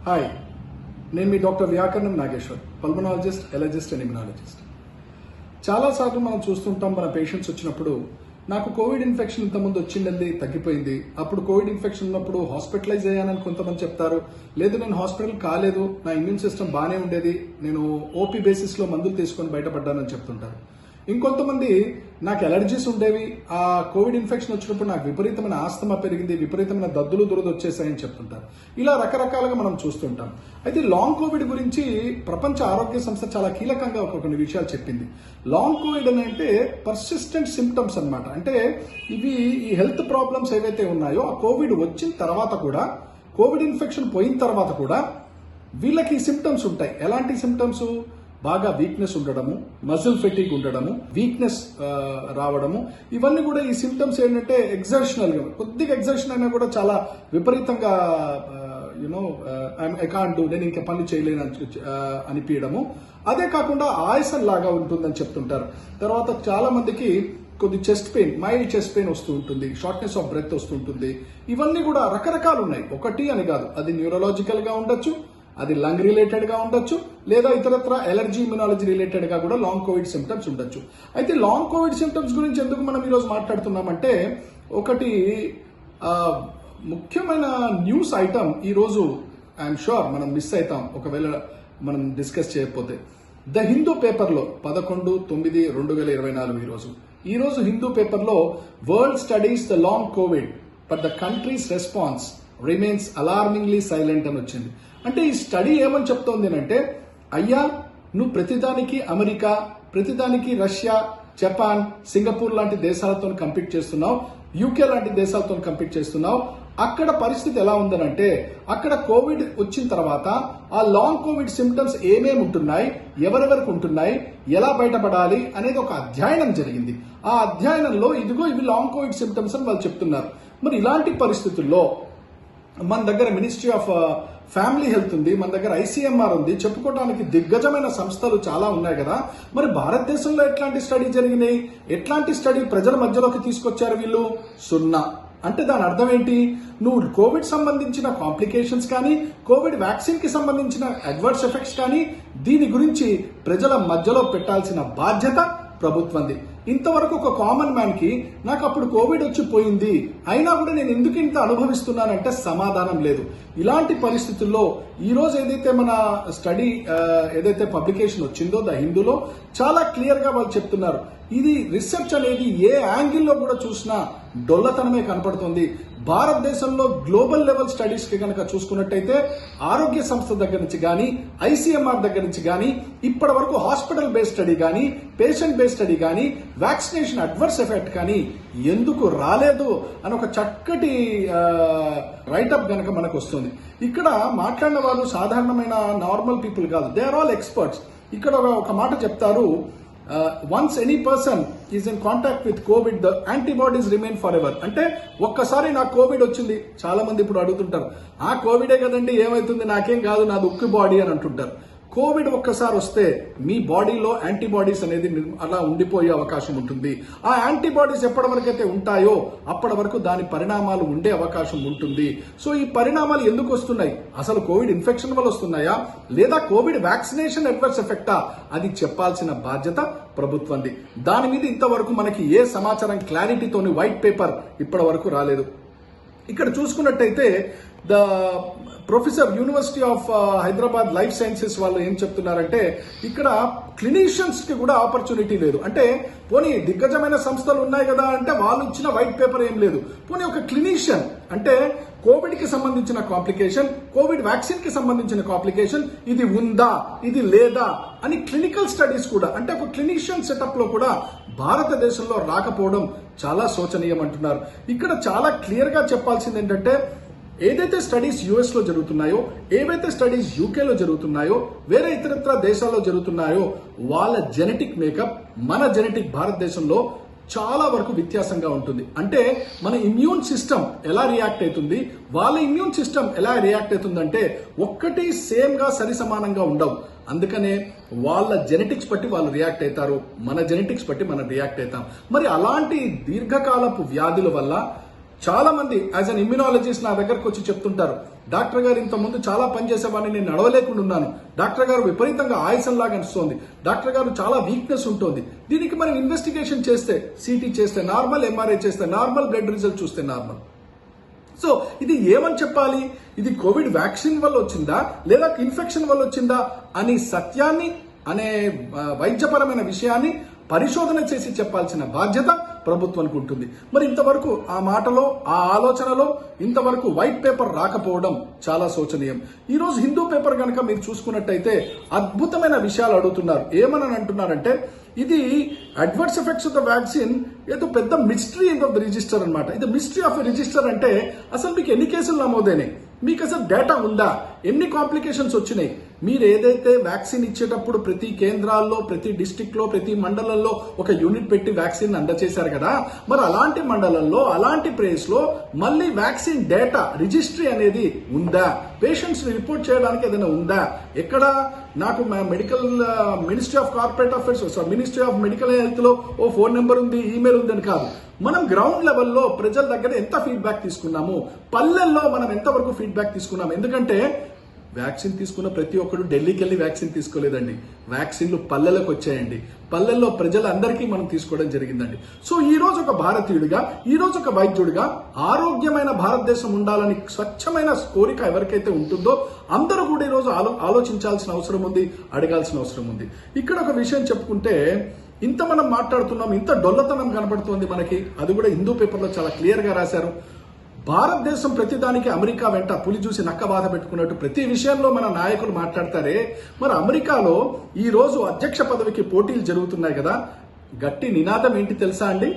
Hi, నేను మీ doctor వ్యాకరణం Nageshwar, pulmonologist, ఎలర్జిస్ట్ and immunologist. చాలాసార్లు మనం చూస్తుంటాం, మన పేషెంట్స్ వచ్చినప్పుడు నాకు కోవిడ్ ఇన్ఫెక్షన్ ఇంతకుముందు వచ్చిందండి, తగ్గిపోయింది. అప్పుడు కోవిడ్ ఇన్ఫెక్షన్ ఉన్నప్పుడు హాస్పిటలైజ్ అయ్యానని కొంతమంది చెప్తారు. లేదు, నేను హాస్పిటల్ కాలేదు, నా ఇమ్యూన్ సిస్టమ్ బాగానే ఉండేది, నేను ఓపీ బేసిస్లో మందులు తీసుకొని బయటపడ్డానని చెప్తుంటారు. ఇంకొంతమంది నాకు ఎలర్జీస్ ఉండేవి, ఆ కోవిడ్ ఇన్ఫెక్షన్ వచ్చినప్పుడు నాకు విపరీతమైన ఆస్తమా పెరిగింది, విపరీతమైన దద్దులు దురద వచ్చేసాయని చెప్తుంటారు. ఇలా రకరకాలుగా మనం చూస్తుంటాం. అయితే లాంగ్ కోవిడ్ గురించి ప్రపంచ ఆరోగ్య సంస్థ చాలా కీలకంగా కొన్ని విషయాలు చెప్పింది. లాంగ్ కోవిడ్ అని అంటే పర్సిస్టెంట్ సిమ్టమ్స్ అన్నమాట. అంటే ఇవి ఈ హెల్త్ ప్రాబ్లమ్స్ ఏవైతే ఉన్నాయో ఆ కోవిడ్ వచ్చిన తర్వాత కూడా, కోవిడ్ ఇన్ఫెక్షన్ పోయిన తర్వాత కూడా వీళ్ళకి సిమ్టమ్స్ ఉంటాయి. ఎలాంటి సిమ్టమ్స్? బాగా వీక్నెస్ ఉండడము, మజిల్ ఫెటిగ్ ఉండడము, వీక్నెస్ రావడము, ఇవన్నీ కూడా ఈ సిమ్టమ్స్ ఏంటంటే ఎగ్జర్షనల్ గా, కొద్దిగా ఎగ్జర్షన్ అయినా కూడా చాలా విపరీతంగా ఐ కాంట్ డూ, నేను ఇంకా పనులు చేయలేను అనిపించడము. అదే కాకుండా ఆయాసం లాగా ఉంటుందని చెప్తుంటారు. తర్వాత చాలా మందికి కొద్ది chest pain, mild chest pain వస్తూ ఉంటుంది, షార్ట్నెస్ ఆఫ్ బ్రెత్ వస్తూ ఉంటుంది. ఇవన్నీ కూడా రకరకాలు ఉన్నాయి, ఒకటి అని కాదు. అది న్యూరలాజికల్ గా ఉండొచ్చు, అది లంగ్ రిలేటెడ్ గా ఉండొచ్చు, లేదా ఇతరత్ర ఎలర్జీ, ఇమ్యునాలజీ రిలేటెడ్ గా కూడా లాంగ్ కోవిడ్ సిమ్టమ్స్ ఉండొచ్చు. అయితే లాంగ్ కోవిడ్ సిమ్టమ్స్ గురించి ఎందుకు మనం ఈరోజు మాట్లాడుతున్నామంటే, ఒకటి ముఖ్యమైన న్యూస్ ఐటమ్ ఈరోజు ఐఎమ్ షూర్ మనం మిస్ అవుతాం ఒకవేళ మనం డిస్కస్ చేయకపోతే. ద హిందూ పేపర్లో 11/9/2024 ఈరోజు హిందూ పేపర్లో world studies the long Covid but the countries response remains alarmingly silent అని వచ్చింది. అంటే ఈ స్టడీ ఏమని చెప్తోంది అంటే, అయ్యా నువ్వు ప్రతిదానికి అమెరికా, ప్రతిదానికి రష్యా, జపాన్, సింగపూర్ లాంటి దేశాలతో కంపీట్ చేస్తున్నావు, యూకే లాంటి దేశాలతో కంపీట్ చేస్తున్నావు. అక్కడ పరిస్థితి ఎలా ఉందనంటే, అక్కడ కోవిడ్ వచ్చిన తర్వాత ఆ లాంగ్ కోవిడ్ సిమ్టమ్స్ ఏమేమి ఉంటున్నాయి, ఎవరెవరికి ఉంటున్నాయి, ఎలా బయటపడాలి అనేది ఒక అధ్యయనం జరిగింది. ఆ అధ్యయనంలో ఇదిగో ఇవి లాంగ్ కోవిడ్ సిమ్టమ్స్ అని వాళ్ళు చెప్తున్నారు. మరి ఇలాంటి పరిస్థితుల్లో మన దగ్గర మినిస్ట్రీ ఆఫ్ ఫ్యామిలీ హెల్త్ ఉంది, మన దగ్గర ఐసీఎంఆర్ ఉంది, చెప్పుకోవడానికి దిగ్గజమైన సంస్థలు చాలా ఉన్నాయి కదా. మరి భారతదేశంలో ఎట్లాంటి స్టడీ జరిగినాయి, ఎట్లాంటి స్టడీ ప్రజల మధ్యలోకి తీసుకొచ్చారు వీళ్ళు? 0. అంటే దాని అర్థం ఏంటి? నువ్వు కోవిడ్ సంబంధించిన కాంప్లికేషన్స్ కానీ, కోవిడ్ వ్యాక్సిన్ కి సంబంధించిన అడ్వర్స్ ఎఫెక్ట్స్ కానీ, దీని గురించి ప్రజల మధ్యలో పెట్టాల్సిన బాధ్యత ప్రభుత్వంది. ఇంతవరకు ఒక కామన్ మ్యాన్ కి నాకు అప్పుడు కోవిడ్ వచ్చి పోయింది, అయినా కూడా నేను ఎందుకు ఇంత అనుభవిస్తున్నానంటే సమాధానం లేదు. ఇలాంటి పరిస్థితుల్లో ఈ రోజు ఏదైతే మన స్టడీ ఏదైతే పబ్లికేషన్ వచ్చిందో ద హిందూలో, చాలా క్లియర్ గా వాళ్ళు చెప్తున్నారు, ఇది రీసెర్చ్ అనేది ఏ యాంగిల్లో కూడా చూసినా డొల్లతనమే కనపడుతుంది. భారతదేశంలో గ్లోబల్ లెవెల్ స్టడీస్ కి కనుక చూసుకున్నట్టయితే, ఆరోగ్య సంస్థ దగ్గర నుంచి కానీ, ఐసీఎంఆర్ దగ్గర నుంచి కానీ, ఇప్పటి వరకు హాస్పిటల్ బేస్డ్ స్టడీ కానీ, పేషెంట్ బేస్డ్ స్టడీ కానీ, వ్యాక్సినేషన్ అడ్వర్స్ ఎఫెక్ట్ కానీ ఎందుకు రాలేదు అని ఒక చక్కటి రైటప్ గనక మనకు వస్తుంది. ఇక్కడ మాట్లాడిన వాళ్ళు సాధారణమైన నార్మల్ పీపుల్ కాదు, దే ఆర్ ఆల్ ఎక్స్పర్ట్స్. ఇక్కడ ఒక మాట చెప్తారు, once any person is in contact with COVID, the antibodies remain forever. అంటే ఒక్కసారి నాకు కోవిడ్ వచ్చింది, చాలా మంది ఇప్పుడు అడుగుతుంటారు, ఆ కోవిడే కదండి ఏమైతుంది, నాకేం కాదు, నాది ఉక్కు బాడీ అని అంటుంటారు. కోవిడ్ ఒక్కసారి వస్తే మీ బాడీలో యాంటీబాడీస్ అనేది అలా ఉండిపోయే అవకాశం ఉంటుంది. ఆ యాంటీబాడీస్ ఎప్పటి వరకైతే ఉంటాయో అప్పటి వరకు దాని పరిణామాలు ఉండే అవకాశం ఉంటుంది. సో ఈ పరిణామాలు ఎందుకు వస్తున్నాయి? అసలు కోవిడ్ ఇన్ఫెక్షన్ వల్ల వస్తున్నాయా, లేదా కోవిడ్ వ్యాక్సినేషన్ అడ్వర్స్ ఎఫెక్టా? అది చెప్పాల్సిన బాధ్యత ప్రభుత్వంది. దాని మీద ఇంతవరకు మనకి ఏ సమాచారం క్లారిటీతోని వైట్ పేపర్ ఇప్పటి వరకు రాలేదు. ఇక్కడ చూసుకున్నట్టయితే the professor university of Hyderabad life sciences వాళ్ళు ఏం చెప్తున్నారంటే, ఇక్కడ క్లినీషియన్స్ కి కూడా ఆపర్చునిటీ లేదు. అంటే పోనీ దిగ్గజమైన సంస్థలు ఉన్నాయి కదా అంటే వాళ్ళు ఇచ్చిన వైట్ పేపర్ ఏం లేదు. పోనీ ఒక క్లినీషియన్ అంటే కోవిడ్ కి సంబంధించిన కాంప్లికేషన్, కోవిడ్ వ్యాక్సిన్ కి సంబంధించిన కాంప్లికేషన్, ఇది ఉందా, ఇది లేదా అని క్లినికల్ స్టడీస్ కూడా, అంటే ఒక క్లినీషియన్ సెటప్ లో కూడా భారతదేశంలో రాకపోవడం చాలా శోచనీయం అంటున్నారు. ఇక్కడ చాలా క్లియర్ గా చెప్పాల్సింది ఏంటంటే, ఏదైతే స్టడీస్ యుఎస్ లో జరుగుతున్నాయో, ఏవైతే స్టడీస్ యూకేలో జరుగుతున్నాయో, వేరే ఇతరత్ర దేశాల్లో జరుగుతున్నాయో, వాళ్ళ జెనెటిక్ మేకప్ మన జెనెటిక్ భారతదేశంలో చాలా వరకు వ్యత్యాసంగా ఉంటుంది. అంటే మన ఇమ్యూన్ సిస్టమ్ ఎలా రియాక్ట్ అవుతుంది, వాళ్ళ ఇమ్యూన్ సిస్టమ్ ఎలా రియాక్ట్ అవుతుందంటే ఒక్కటి సేమ్ గా సరి సమానంగా ఉండవు. అందుకనే వాళ్ళ జెనెటిక్స్ బట్టి వాళ్ళు రియాక్ట్ అవుతారు, మన జెనెటిక్స్ బట్టి మనం రియాక్ట్ అవుతాం. మరి అలాంటి దీర్ఘకాలపు వ్యాధుల వల్ల చాలా మంది యాజ్ అన్ ఇమ్యునాలజిస్ట్ నా దగ్గరకు వచ్చి చెప్తుంటారు, డాక్టర్ గారు ఇంత ముందు చాలా పనిచేసేవాడిని, నేను నడవలేకుండా ఉన్నాను, డాక్టర్ గారు విపరీతంగా ఆయాసంలాగా అనిపిస్తోంది, డాక్టర్ గారు చాలా వీక్నెస్ ఉంటుంది. దీనికి మనం ఇన్వెస్టిగేషన్ చేస్తే సిటీ చేస్తే నార్మల్, ఎంఆర్ఐ చేస్తే నార్మల్, బ్లడ్ రిజల్ట్ చూస్తే నార్మల్. సో ఇది ఏమని చెప్పాలి? ఇది కోవిడ్ వ్యాక్సిన్ వల్ల వచ్చిందా లేదా ఇన్ఫెక్షన్ వల్ల వచ్చిందా అని సత్యాన్ని అనే వైద్యపరమైన విషయాన్ని పరిశోధన చేసి చెప్పాల్సిన బాధ్యత ప్రభుత్వానికి ఉంటుంది. మరి ఇంతవరకు ఆ మాటలో, ఆ ఆలోచనలో ఇంతవరకు వైట్ పేపర్ రాకపోవడం చాలా శోచనీయం. ఈ రోజు హిందూ పేపర్ కనుక మీరు చూసుకున్నట్టయితే అద్భుతమైన విషయాలు అడుగుతున్నారు. ఏమని అంటున్నారంటే ఇది adverse effects of the vaccine ఏదో పెద్ద మిస్టరీ ఆఫ్ ద రిజిస్టర్ అనమాట. ఇది మిస్టరీ ఆఫ్ రిజిస్టర్ అంటే అసలు మీకు ఎన్ని కేసులు నమోదైనాయి, మీకు అసలు డేటా ఉందా, ఎన్ని కాంప్లికేషన్స్ వచ్చినాయి, మీరు ఏదైతే వ్యాక్సిన్ ఇచ్చేటప్పుడు ప్రతి కేంద్రాల్లో, ప్రతి డిస్టిక్ లో, ప్రతి మండలంలో ఒక యూనిట్ పెట్టి వ్యాక్సిన్ అందజేశారు కదా, మరి అలాంటి మండలంలో, అలాంటి ప్లేస్ లో మళ్ళీ వ్యాక్సిన్ డేటా రిజిస్ట్రీ అనేది ఉందా, పేషెంట్స్ ని రిపోర్ట్ చేయడానికి ఏదైనా ఉందా? ఎక్కడ నాకు medical ministry of corporate affairs, ministry of medical health లో ఓ ఫోన్ నెంబర్ ఉంది, ఈమెయిల్ ఉందని కాదు. మనం గ్రౌండ్ లెవెల్లో ప్రజల దగ్గర ఎంత ఫీడ్బ్యాక్ తీసుకున్నాము, పల్లెల్లో మనం ఎంతవరకు ఫీడ్బ్యాక్ తీసుకున్నాము. ఎందుకంటే వ్యాక్సిన్ తీసుకున్న ప్రతి ఒక్కరు ఢిల్లీకి వెళ్ళి వ్యాక్సిన్ తీసుకోలేదండి, వ్యాక్సిన్లు పల్లెలకు వచ్చాయండి, పల్లెల్లో ప్రజలందరికీ మనం తీసుకోవడం జరిగిందండి. సో ఈ రోజు ఒక భారతీయుడిగా, ఈ రోజు ఒక వైద్యుడిగా ఆరోగ్యమైన భారతదేశం ఉండాలని స్వచ్ఛమైన కోరిక ఎవరికైతే ఉంటుందో అందరూ కూడా ఈ రోజు ఆలోచించాల్సిన అవసరం ఉంది, అడగాల్సిన అవసరం ఉంది. ఇక్కడ ఒక విషయం చెప్పుకుంటే, ఇంత మనం మాట్లాడుతున్నాం, ఇంత డొల్లతనం కనబడుతోంది మనకి, అది కూడా హిందూ పేపర్లో చాలా క్లియర్ గా రాశారు. భారతదేశం ప్రతిదానికి అమెరికా వెంట పులి చూసి నక్క బాధ పెట్టుకున్నట్టు ప్రతి విషయంలో మన నాయకులు మాట్లాడతారే. మరి అమెరికాలో ఈ రోజు అధ్యక్ష పదవికి పోటీలు జరుగుతున్నాయి కదా, గట్టి నినాదం ఏంటి తెలుసా అండి?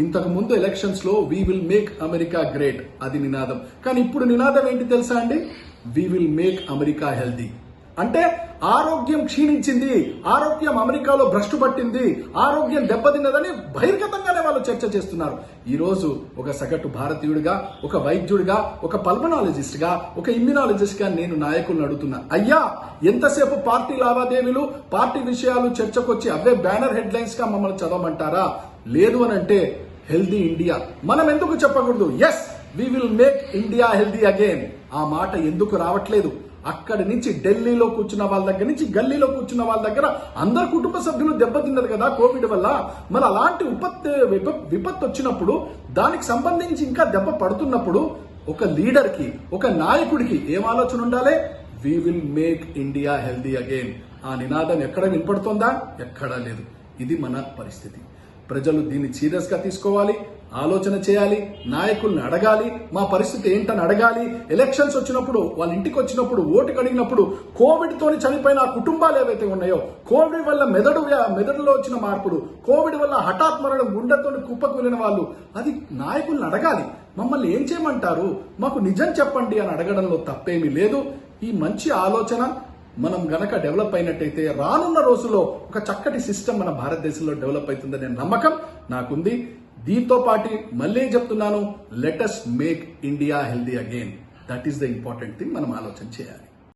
ఇంతకు ముందు ఎలక్షన్స్ లో we will make America great, అది నినాదం. కానీ ఇప్పుడు నినాదం ఏంటి తెలుసా అండి? We will make America healthy. అంటే ఆరోగ్యం క్షీణించింది, ఆరోగ్యం అమెరికాలో భ్రష్టు పట్టింది, ఆరోగ్యం దెబ్బతిన్నదని బహిర్గతంగానే వాళ్ళు చర్చ చేస్తున్నారు. ఈ రోజు ఒక సగటు భారతీయుడిగా, ఒక వైద్యుడిగా, ఒక పల్మనాలజిస్ట్ గా, ఒక ఇమ్యునాలజిస్ట్ గా నేను నాయకులను అడుగుతున్నా, అయ్యా ఎంతసేపు పార్టీ లావాదేవీలు, పార్టీ విషయాలు చర్చకొచ్చి అవే బ్యానర్ హెడ్ లైన్స్ గా మమ్మల్ని చదవమంటారా? లేదు అని అంటే హెల్దీ ఇండియా మనం ఎందుకు చెప్పకూడదు? Yes we will make India healthy again. ఆ మాట ఎందుకు రావట్లేదు? అక్కడి నుంచి ఢిల్లీలో కూర్చున్న వాళ్ళ దగ్గర నుంచి గల్లీలో కూర్చున్న వాళ్ళ దగ్గర అందరు కుటుంబ సభ్యులు దెబ్బతిన్నారు కదా కోవిడ్ వల్ల. మరి అలాంటి విపత్తు వచ్చినప్పుడు, దానికి సంబంధించి ఇంకా దెబ్బ పడుతున్నప్పుడు ఒక లీడర్ కి, ఒక నాయకుడికి ఏం ఆలోచన ఉండాలి? We will make India healthy again. ఆ నినాదం ఎక్కడ వినపడుతోందా? ఎక్కడా లేదు. ఇది మన పరిస్థితి. ప్రజలు దీన్ని సీరియస్ గా తీసుకోవాలి, ఆలోచన చేయాలి, నాయకుల్ని అడగాలి, మా పరిస్థితి ఏంటని అడగాలి. ఎలక్షన్స్ వచ్చినప్పుడు, వాళ్ళ ఇంటికి వచ్చినప్పుడు, ఓటు అడిగినప్పుడు కోవిడ్ తోని చనిపోయిన ఆ కుటుంబాలు ఏవైతే ఉన్నాయో, కోవిడ్ వల్ల మెదడులో వచ్చిన మార్పులు, కోవిడ్ వల్ల హఠాత్ మరణం, గుండెతో కుప్పకు వెళ్ళిన వాళ్ళు, అది నాయకుల్ని అడగాలి. మమ్మల్ని ఏం చేయమంటారు, మాకు నిజం చెప్పండి అని అడగడంలో తప్పేమీ లేదు. ఈ మంచి ఆలోచన మనం గనక డెవలప్ అయినట్టయితే రానున్న రోజుల్లో ఒక చక్కటి సిస్టమ్ మన భారతదేశంలో డెవలప్ అవుతుందనే నమ్మకం నాకుంది. దీంతో పాటు మళ్ళీ చెప్తున్నాను, let us make India healthy again. That is the important thing. మనం ఆలోచన చేయాలి.